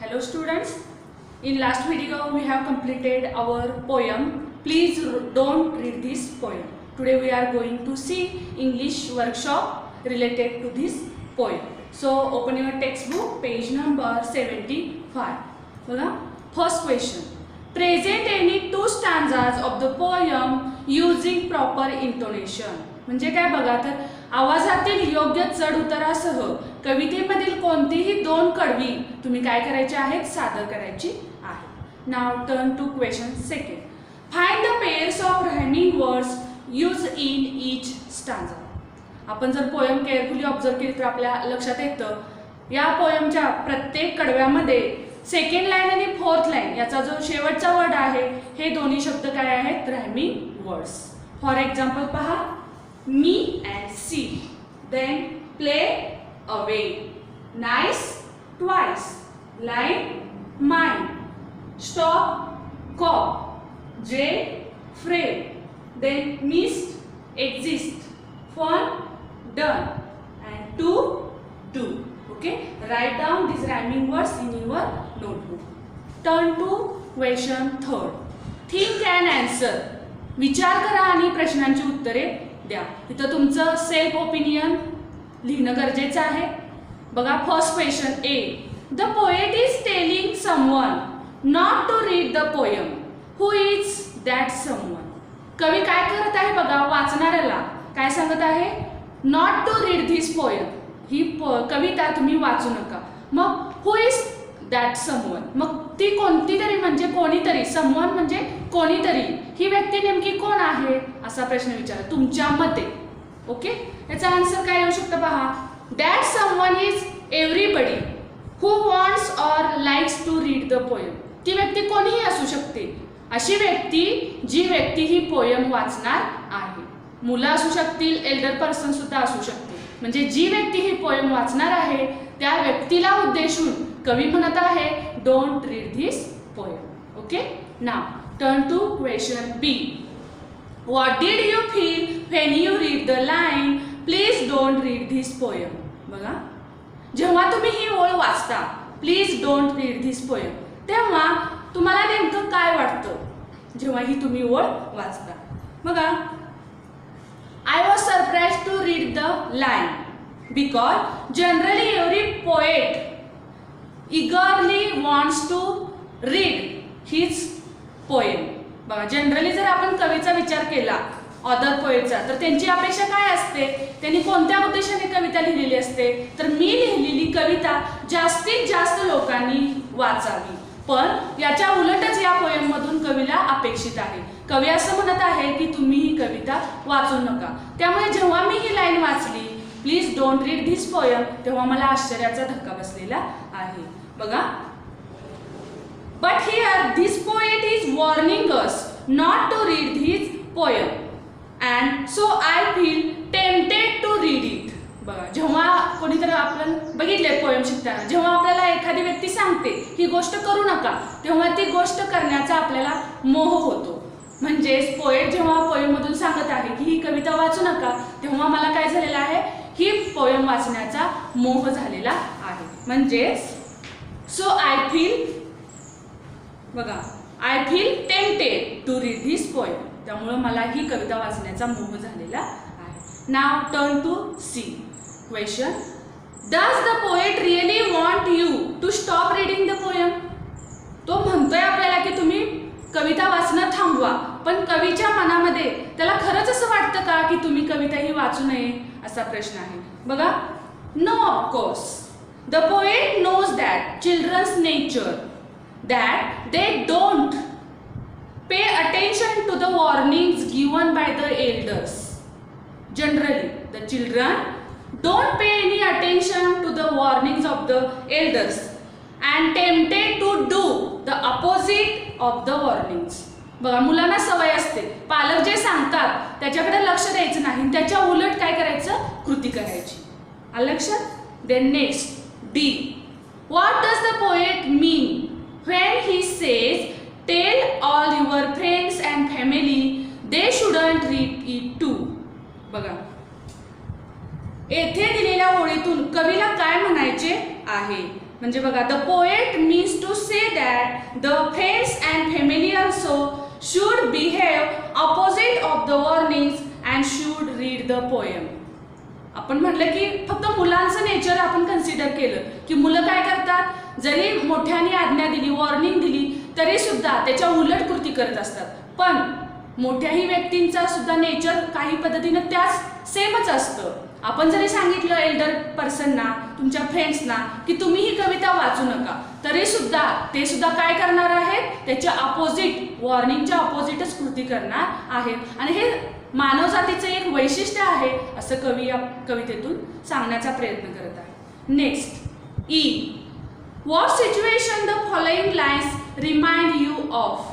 Hello students, in last video we have completed our poem. Please don't read this poem. Today we are going to see English workshop related to this poem. So open your textbook, page number 75. First question. Present any two stanzas of the poem using proper intonation. म्हणजे काय बघा तर आवाजातील योग्य चढ उतारासह कवितेमधील कोणतीही दोन कडवी तुम्ही काय करायची आहेत सादर करायची आहे. Now turn to question second. Find the pairs of rhyming words use in each stanza. आपण जर पोएम केअरफुली ऑब्झर्व केली तर आपल्या लक्षात येतं या पोएमच्या प्रत्येक कडव्यामध्ये सेकंड लाईन आणि फोर्थ लाईन याचा जो शेवटचा वर्ड आहे हे दोन्ही शब्द काय आहेत रायमिंग वर्ड्स. फॉर एक्झाम्पल पहा, me and see, then play away, nice twice, line mine, stop cop, j frame, then missed exist, fun done, and to do. Okay, write down these rhyming words in your notebook. Turn to question third. Think and answer. विचार करा आणि प्रश्नांची उत्तरे द्या. इथं तुमचं self opinion लिहिणं गरजेचं आहे. बघा first question A. The poet is telling someone not to read the poem. Who is that someone. कवी काय करत आहे बघा वाचणाऱ्याला काय सांगत आहे not to read this poem. ही कविता तुम्ही वाचू नका. मग हु इज दॅट समवन, मग ती कोणती तरी म्हणजे कोणीतरी, समवन म्हणजे कोणीतरी, ही व्यक्ती नेमकी कोण आहे असा प्रश्न विचारा तुमच्या मते. ओके, याचा आन्सर काय येऊ शकतं पहा. That someone is everybody who wants or likes to read the poem. ती व्यक्ती कोणीही असू शकते, अशी व्यक्ती जी व्यक्ती ही पोएम वाचणार आहे. मुलं असू शकतील, एल्डर पर्सन सुद्धा असू शकते. म्हणजे जी व्यक्ती ही पोएम वाचणार आहे त्या व्यक्तीला उद्देशून कवी म्हणत आहे don't read this poem. Okay, now turn to question B. What did you feel when you read the line please don't read this poem. बघा जेव्हा तुम्ही ही ओळ वाचता please don't read this poem तेव्हा तुम्हाला नेमकं काय वाटतं जेव्हा ही तुम्ही ओळ वाचता. बघा I was surprised to read the line because generally every poet eagerly wants to read his poem. बघा जनरली जर आपण कवीचा विचार केला ऑदर पोएटचा तर त्यांची अपेक्षा काय असते, त्यांनी कोणत्या उद्देशाने कविता लिहिलेली असते तर मी लिहिलेली कविता जास्तीत जास्त लोकांनी वाचावी. पण याच्या उलटच या पोएम मधून कवीला अपेक्षित आहे. कवी असं म्हणत आहे की तुम्ही ही कविता वाचू नका. त्यामुळे जेव्हा मी ही लाईन वाचली please don't read this poem तेव्हा मला आश्चर्याचा धक्का बसलेला आहे. बघा but here this poet is warning us not to read his poem and so I feel tempted to read it. बघा जेव्हा कोणीतरी आपण बघितले पोएम शिकताना जेव्हा आपल्याला एखादी व्यक्ती सांगते ही गोष्ट करू नका तेव्हा ती गोष्ट करण्याचा आपल्याला मोह होतो. म्हणजेच पोएट जेव्हा पोएम मधून सांगत आहे की ही कविता वाचू नका तेव्हा मला काय झालेलं आहे ही पोएम वाचण्याचा मोह झालेला आहे. म्हणजेच सो आय फील बघा I feel tempted to read this poem त्यामुळे मला ही कविता वाचण्याचा मोह झालेला आहे. Now turn to C question. Does the poet really want you to stop reading the poem. तो म्हणतोय आपल्याला की तुम्ही कविता वाचणं थांबवा पण कवीच्या मनामध्ये त्याला खरंच असं वाटतं का की तुम्ही कविता ही वाचू नये असा प्रश्न आहे. बघा no of course the poet knows that children's nature that they don't pay attention to the warnings given by the elders. Generally, the children don't pay any attention to the warnings of the elders and tempted to do the opposite of the warnings. बघा मुलांना सवय असते पालक जे सांगतात त्याच्याकडे लक्ष द्यायचं नाही त्याच्या उलट काय करायचं कृती करायची. आलं लक्षात. Then next D. What does the poet mean when he says tell all your friends and family they shouldn't read it too. बघा येथे दिलेल्या ओळीतून कवीला काय म्हणायचे आहे? म्हणजे बघा, the poet means to say that the friends and family also should behave opposite of the warnings and should read the poem. आपण म्हटलं की फक्त मुलांचं नेचर आपण कन्सिडर केलं की मुलं काय करतात, जरी मोठ्याने आज्ञा दिली, वॉर्निंग दिली, तरी सुद्धा त्याच्या उलट कृती करत असतात. पण मोठ्याही व्यक्तींचा सुद्धा नेचर काही पद्धतीनं त्याच सेमच असतं. आपण जरी सांगितलं एल्डर पर्सनना, तुमच्या फ्रेंड्सना की तुम्ही ही कविता वाचू नका, तरी सुद्धा ते सुद्धा काय करणार आहेत, त्याच्या अपोजिट, वॉर्निंगच्या अपोजिटच कृती करणार आहेत. आणि हे मानवजातीचं एक वैशिष्ट्य आहे असं कवी या कवितेतून सांगण्याचा प्रयत्न करत आहे. Next, E. What situation the following lines remind you of?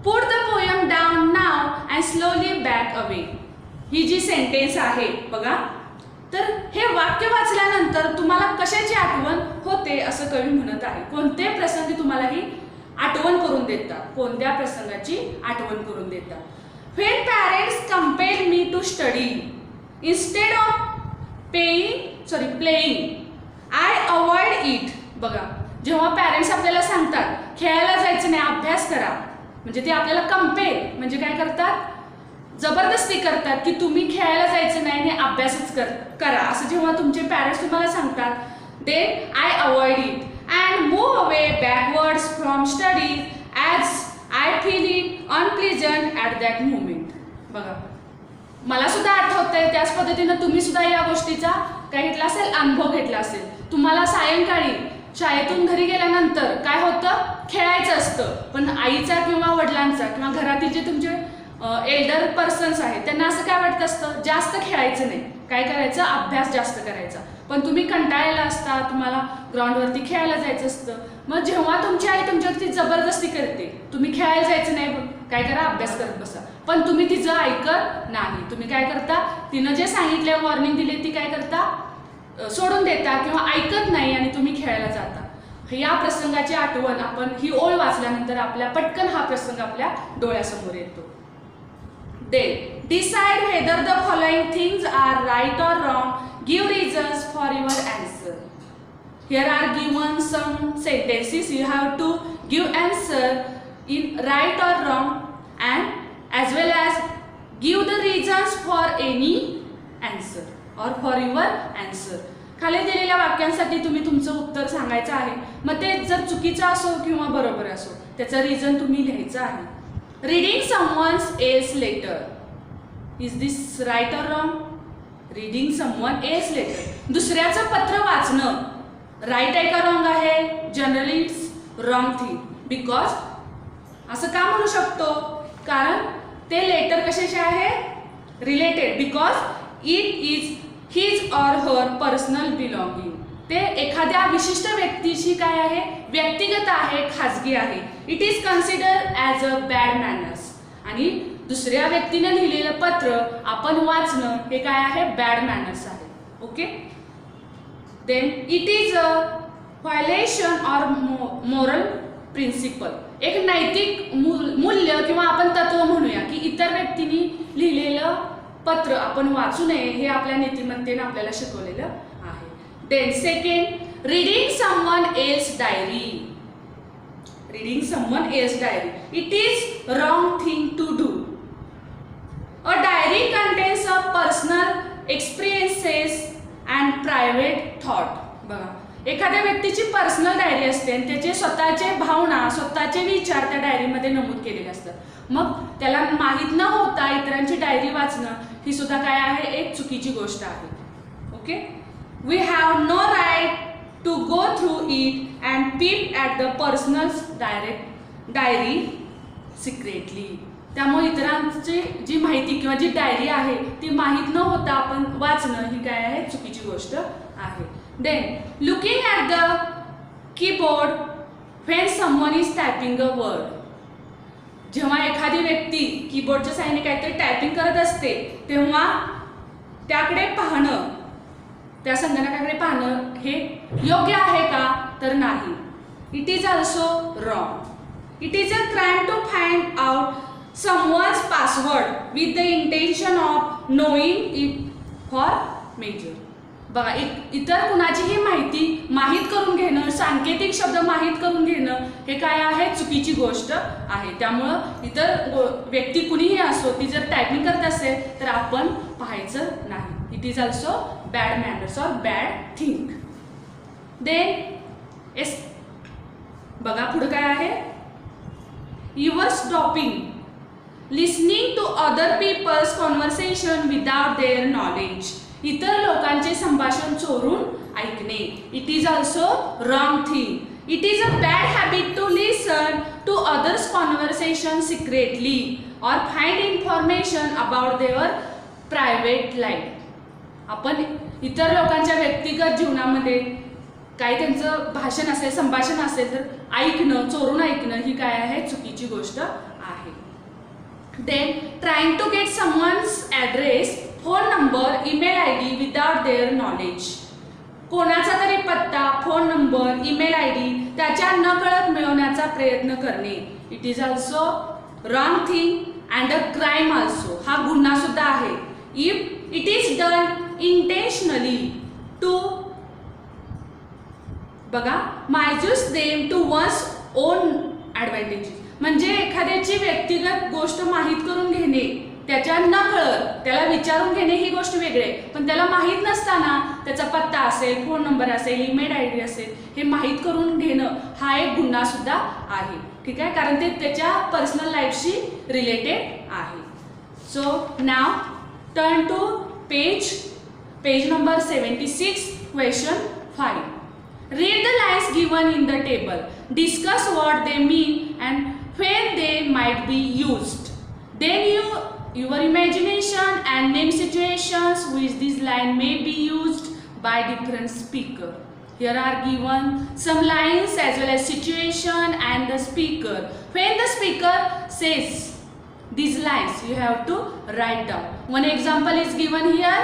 Put the poem down now and slowly back away. ही जी सेंटेन्स आहे बघा, तर हे वाक्य वाचल्यानंतर तुम्हाला कशाची आठवण होते असं कवी म्हणत आहे. कोणते प्रसंगी तुम्हाला ही आठवण करून देतात, कोणत्या प्रसंगाची आठवण करून देतात? When parents compel me to study instead of playing, I avoid it. बघा, जेव्हा पॅरेंट्स आपल्याला सांगतात खेळायला जायचं नाही, अभ्यास करा, म्हणजे ते आपल्याला कंपेल म्हणजे काय करतात, जबरदस्ती करतात की तुम्ही खेळायला जायचं नाही आणि अभ्यासच करा, असं जेव्हा तुमचे पॅरेंट्स तुम्हाला सांगतात, then I avoid it and move away backwards from studies as I feel it unpleasant at that moment. बघा, मला सुद्धा आठवतंय त्याच पद्धतीनं तुम्ही सुद्धा या गोष्टीचा काय घेतला असेल, अनुभव घेतला असेल. तुम्हाला सायंकाळी शाळेतून घरी गेल्यानंतर काय होतं, खेळायचं असतं, पण आईचा किंवा वडिलांचा किंवा घरातील जे तुमचे एल्डर पर्सन्स आहेत त्यांना असं काय वाटत असतं, जास्त खेळायचं नाही, काय करायचं, अभ्यास जास्त करायचा. पण तुम्ही कंटाळलेला असता, तुम्हाला ग्राउंडवरती खेळायला जायचं असतं. मग जेव्हा तुमची आई तुमच्यावरती जबरदस्ती करते, तुम्ही खेळायला जायचं नाही, काय करा, अभ्यास करत बसा, पण तुम्ही तिचं ऐकत नाही. तुम्ही काय करता, तिनं जे सांगितले, वॉर्निंग दिली, ती काय करता, सोडून देता किंवा ऐकत नाही आणि तुम्ही खेळायला जाता. या प्रसंगाची आठवण आपण ही ओळ वाचल्यानंतर आपल्या पटकन हा प्रसंग आपल्या डोळ्यासमोर येतो. Then decide whether the following things are right or wrong. Give reasons for your answer. Here are given some sentences. You have to give answer in right or wrong and as well as give the reasons for any answer or for your answer. खाली दिलेल्या वाक्यांसाठी तुम्ही तुमचं उत्तर सांगायचं आहे. मग ते जर चुकीचं असो किंवा बरोबर असो, त्याचं रिझन तुम्ही लिहायचं आहे. Reading someone else's letter. Is this right or wrong? Reading someone else's letter. दुसऱ्याचं पत्र वाचणं राईट आहे का रॉंग आहे? Generally it's wrong thing. Because असं का म्हणू शकतो? कारण ते लेटर कशाचे आहे? Related. Because it is his or her personal belonging. ते एखाद्या विशिष्ट व्यक्तीशी काय आहे? व्यक्तिगत आहे, खाजगी आहे. It is consider as a bad manners. आणि दुसऱ्या व्यक्तीने लिहिलेलं पत्र आपण वाचणं हे काय आहे? बॅड मॅनर्स आहे. Okay. Then it is a violation or moral principle. एक नैतिक मूल्य किंवा आपण तत्व म्हणूया की इतर व्यक्तीने लिहिलेलं पत्र आपण वाचू नये, हे आपल्या नीतिमत्तेने आपल्याला शिकवलेलं आहे. Then second, reading someone else diary. Reading someone else diary, it is wrong thing to do. A diary contains a personal experiences and private thought. बघा, एखाद्या व्यक्तीची पर्सनल डायरी असते आणि त्याचे स्वतःचे भावना, स्वतःचे विचार त्या डायरीमध्ये नमूद केलेले असतात. मग त्याला माहीत न होता इतरांची डायरी वाचणं ही सुद्धा काय आहे? एक चुकीची गोष्ट आहे. Okay. We have no right to go through it and peep at the personal diary secretly. त्यामुळे इतरांची जी माहिती किंवा जी डायरी आहे ती माहीत न होता आपण वाचणं ही काय आहे? चुकीची गोष्ट आहे. Then looking at the keyboard when someone is typing a word. जेव्हा एखादी व्यक्ती कीबोर्डच्या साहाय्याने काहीतरी टायपिंग करत असते तेव्हा त्याकडे पाहणं, त्या संगणकाकडे पाहणं हे योग्य आहे का? तर नाही. It is also wrong. It is a crime to find out someone's password with the intention of knowing it for major. बघा इतर कुणाचीही माहिती माहीत करून घेणं, सांकेतिक शब्द माहीत करून घेणं हे काय आहे, चुकीची गोष्ट आहे. त्यामुळं इतर व्यक्ती कुणीही असो ती जर टायपिंग करत असेल तर आपण पाहायचं नाही. It is also bad manners or bad thing. Then बघा पुढे काय आहे, your stopping listening to other people's conversation without their knowledge. इतर लोकांचे संभाषण चोरून ऐकणे. It is also wrong thing. It is a bad habit to listen to others' conversation secretly और find information about their private life. आपण इतर लोकांच्या व्यक्तिगत जीवनामध्ये काही त्यांचं भाषण असेल, संभाषण असेल तर ऐकणं, चोरून ऐकणं ही काय आहे, चुकीची गोष्ट आहे. Then trying to get someone's address, phone number, email ID without their knowledge. कोणाचा तरी पत्ता, फोन नंबर, ईमेल ID त्याच्या नकळत मिळवण्याचा प्रयत्न करणे. It is also wrong thing and a crime also. हा गुन्हा सुद्धा आहे. If it is done intentionally to बघा misuse them to one's own advantages. म्हणजे एखाद्याची व्यक्तिगत गोष्ट माहीत करून घेणे, त्याच्या नकळत त्याला विचारून घेणे ही गोष्ट वेगळी आहे. पण त्याला माहीत नसताना त्याचा पत्ता असेल, फोन नंबर असेल, ईमेल ID असेल हे माहीत करून घेणं हा एक गुन्हा सुद्धा आहे. ठीक आहे, कारण ते त्याच्या पर्सनल लाईफशी रिलेटेड आहे. So now turn to page number 76, question 5. Read the lines given in the table. Discuss what they mean and when they might be used. Then your imagination and name situations which this line may be used by different speaker. Here are given some lines as well as situation and the speaker. When the speaker says these lines, you have to write down. One example is given here.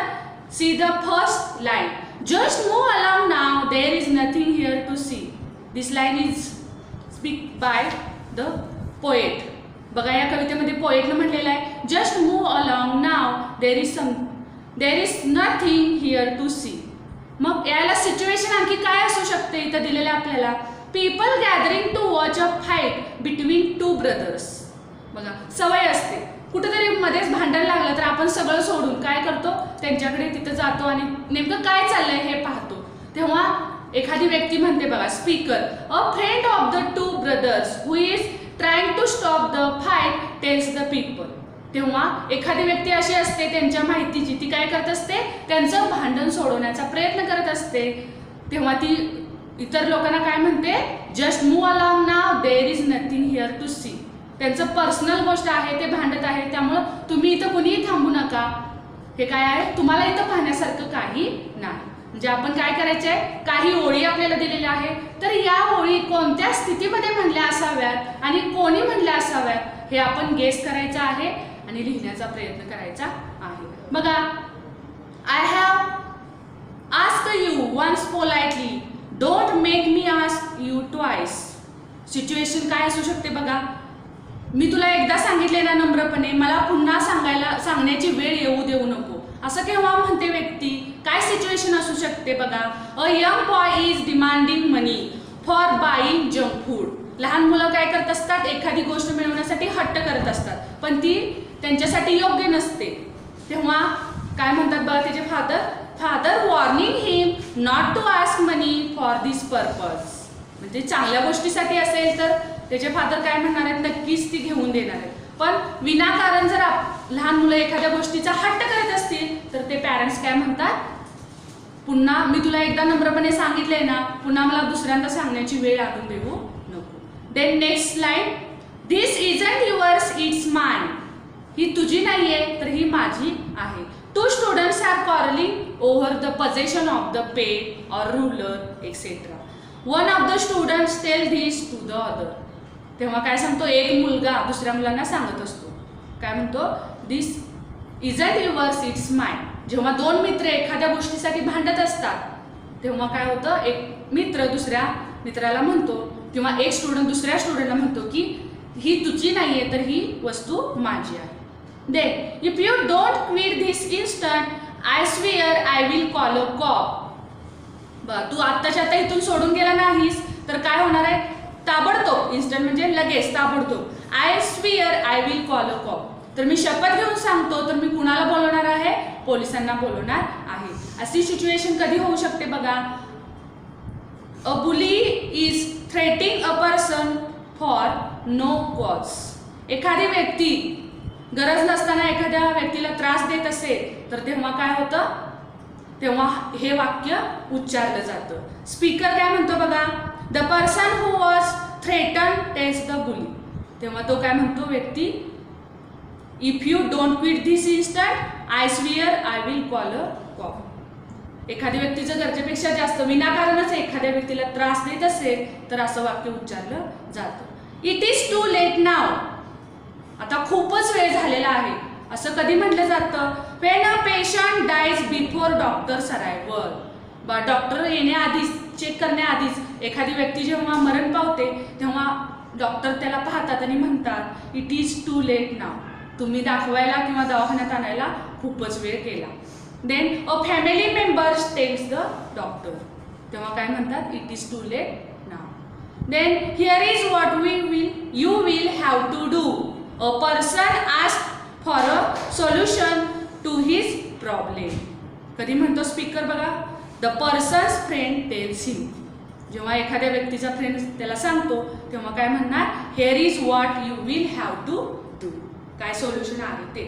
See the first line. Just move along now, there is nothing here to see. This line is speak by the poet. बघा या कवितेमध्ये पोएटनं म्हटलेलं आहे just move along now there is nothing here to see. मग याला situation आणखी काय असू शकते इथं दिलेलं आपल्याला, people gathering to watch a fight between two brothers. बघा सवय असते कुठेतरी मध्येच भांडण लागलं तर आपण सगळं सोडून काय करतो, त्यांच्याकडे तिथं जातो आणि नेमकं काय चाललंय हे पाहतो. तेव्हा एखादी व्यक्ती म्हणते बघा speaker, a friend of the two brothers who is trying to stop the fight tells the people. तेव्हा एखादी व्यक्ती अशी असते त्यांच्या माहितीची, ती काय करत असते, त्यांचं भांडण सोडवण्याचा प्रयत्न करत असते. तेव्हा ती इतर लोकांना काय म्हणते, just move along now there is nothing here to see. त्यांचं पर्सनल गोष्ट आहे, ते भांडत आहे, त्यामुळं तुम्ही इथं कुणीही थांबू नका. हे काय आहे, तुम्हाला इथं पाहण्यासारखं काही नाही. म्हणजे आपण काय करायचं आहे, काही ओळी आपल्याला दिलेल्या आहे तर या ओळी कोणत्या स्थितीमध्ये म्हणल्या असाव्यात आणि कोणी म्हणल्या असाव्यात हे आपण गेस करायचं आहे आणि लिहिण्याचा प्रयत्न करायचा आहे. बघा, I have asked you once politely, don't make me ask you twice. Situation काय असू शकते बघा, मी तुला एकदा सांगितले ना नम्रपणे, मला पुन्हा सांगण्याची वेळ येऊ देऊ नको, असं केव्हा म्हणते व्यक्ती. काय सिच्युएशन असू शकते बघा, a young boy is demanding money for buying junk food. लहान मुलं काय करत असतात, एखादी गोष्ट मिळवण्यासाठी हट्ट करत असतात पण ती त्यांच्यासाठी योग्य नसते. तेव्हा काय म्हणतात बघा त्याचे father warning him not to ask money for this purpose. म्हणजे चांगल्या गोष्टीसाठी असेल तर त्याचे फादर काय म्हणणार आहेत, नक्कीच ती घेऊन देणार आहेत. पण विनाकारण जर लहान मुलं एखाद्या गोष्टीचा हट्ट करत असतील तर ते पॅरेंट्स काय म्हणतात, पुन्हा मी तुला एकदा नम्रपणे सांगितलंय ना, पुन्हा मला दुसऱ्यांदा सांगण्याची वेळ आणून देऊ नको. Then next line, this isn't yours it's mine. ही तुझी नाहीये तर ही माझी आहे. Two students are quarrelling over the possession of the pen or ruler etcetera. One of the students tell this to the other. तेव्हा काय सांगतो, एक मुलगा दुसऱ्या मुलांना सांगत असतो, काय म्हणतो, दिस इजंट युअर्स इट्स माइन. जेव्हा दोन मित्र एखाद्या गोष्टीसाठी भांडत असतात तेव्हा काय होतं, एक मित्र दुसऱ्या मित्राला म्हणतो किंवा एक स्टुडंट दुसऱ्या स्टुडंटला म्हणतो की ही तुझी नाही आहे तर ही वस्तू माझी आहे. Then if you don't quit this instant I swear I will call a cop. तू आत्ताच्या आता इथून सोडून गेला नाहीस तर काय होणार आहे? ताबडतोब, इन्स्टंट म्हणजे लगेच, ताबडतोब. I swear I will call a cop. तर मी शपथ घेऊन सांगतो, तर मी कुणाला बोलवणार आहे? पोलिसांना बोलवणार आहे. अशी सिच्युएशन कधी होऊ शकते बघा. A bully is threatening a person for no cause. एखादी व्यक्ती गरज नसताना एखाद्या व्यक्तीला त्रास देत असेल तर तेव्हा काय होतं? तेव्हा हे वाक्य उच्चारलं जातं. स्पीकर काय म्हणतो बघा. The person who was threaten tells the bully. तेव्हा तो काय म्हणतो व्यक्ती, if you don't quit this instant I swear I will call a cop. एखाद्या व्यक्तीचं गरजेपेक्षा जास्त विनाकारणच एखाद्या व्यक्तीला त्रास देत असेल तर असं वाक्य उच्चारलं जातं. It is too late now. आता खूपच वेळ झालेला आहे असं कधी म्हटलं जातं? When a patient dies before doctor's arrival. Doctor येण्याआधीच, चेक करण्याआधीच एखादी व्यक्ती जेव्हा मरण पावते तेव्हा डॉक्टर त्याला पाहतात आणि म्हणतात it is too late now. तुम्ही दाखवायला किंवा दवाखान्यात आणायला खूपच वेळ केला. Then a family members tells the doctor. तेव्हा काय म्हणतात? It is too late now. Then here is what you will have to do. A person asked for a solution to his problem. कधी म्हणतो स्पीकर बघा. The person's friend tells him. जेव्हा एखाद्या व्यक्तीचा friend त्याला सांगतो तेव्हा काय म्हणणार? Here is what you will have to do. काय सोल्युशन आहे ते.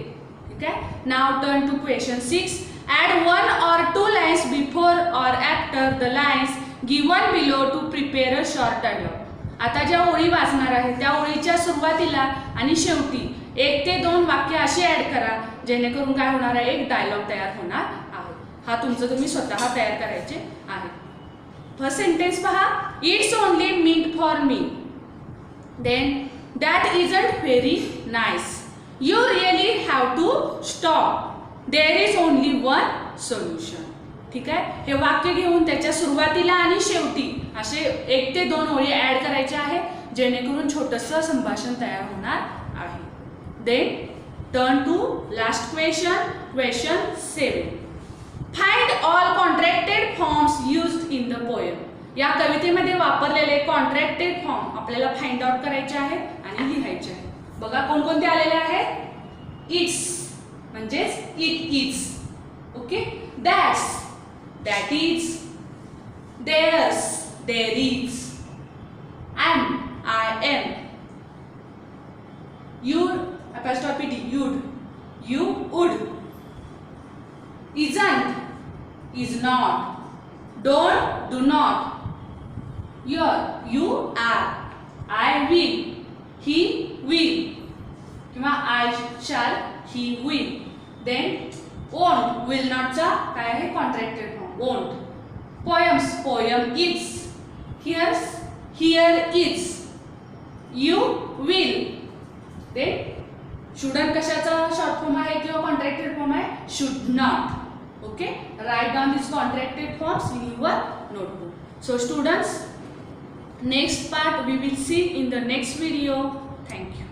ठीक आहे. Now turn to question 6. Add 1 or 2 lines before or after the lines given below to prepare a short dialogue. आता ज्या ओळी वाचणार आहे त्या ओळीच्या सुरुवातीला आणि शेवटी 1 ते 2 वाक्य अशी ॲड करा जेणेकरून काय होणार आहे? एक डायलॉग तयार होणार आहे. हा तुमचं तुम्ही स्वतः तयार करायचे आहे. फर्स्ट सेंटेन्स पहा. It's only meant for me. Then that isn't very nice. You really have to stop. There is only one solution. ठीक आहे. हे वाक्य घेऊन त्याच्या सुरुवातीला आणि शेवटी असे 1 ते 2 ओळी ॲड करायच्या आहेत जेणेकरून छोटंसं संभाषण तयार होणार आहे. Then turn to last question. Question 7. Find all contracted forms used in the poem. या कवितेमध्ये वापरलेले कॉन्ट्रॅक्टेड फॉर्म आपल्याला फाइंड आउट करायचे आहेत आणि लिहायचे आहेत. बघा कोणकोणते आलेले आहेत. इट्स म्हणजेच it is. Okay. That's, that is. There's, there is. M, I am. You'd, apostrophe d, you'd, you would. Isn't, is not. Don't, do not. You're, you are. I will, he will. किंवा I shall, he will. Then won't, will not चा काय आहे? Contracted form. won't. Poems, poem is. Here's, here is. You will. Then shouldn't कशाचा short form आहे किंवा contracted form आहे? should not. Okay. Write down these contracted forms in your notebook. So students, next part we will see in the next video. Thank you.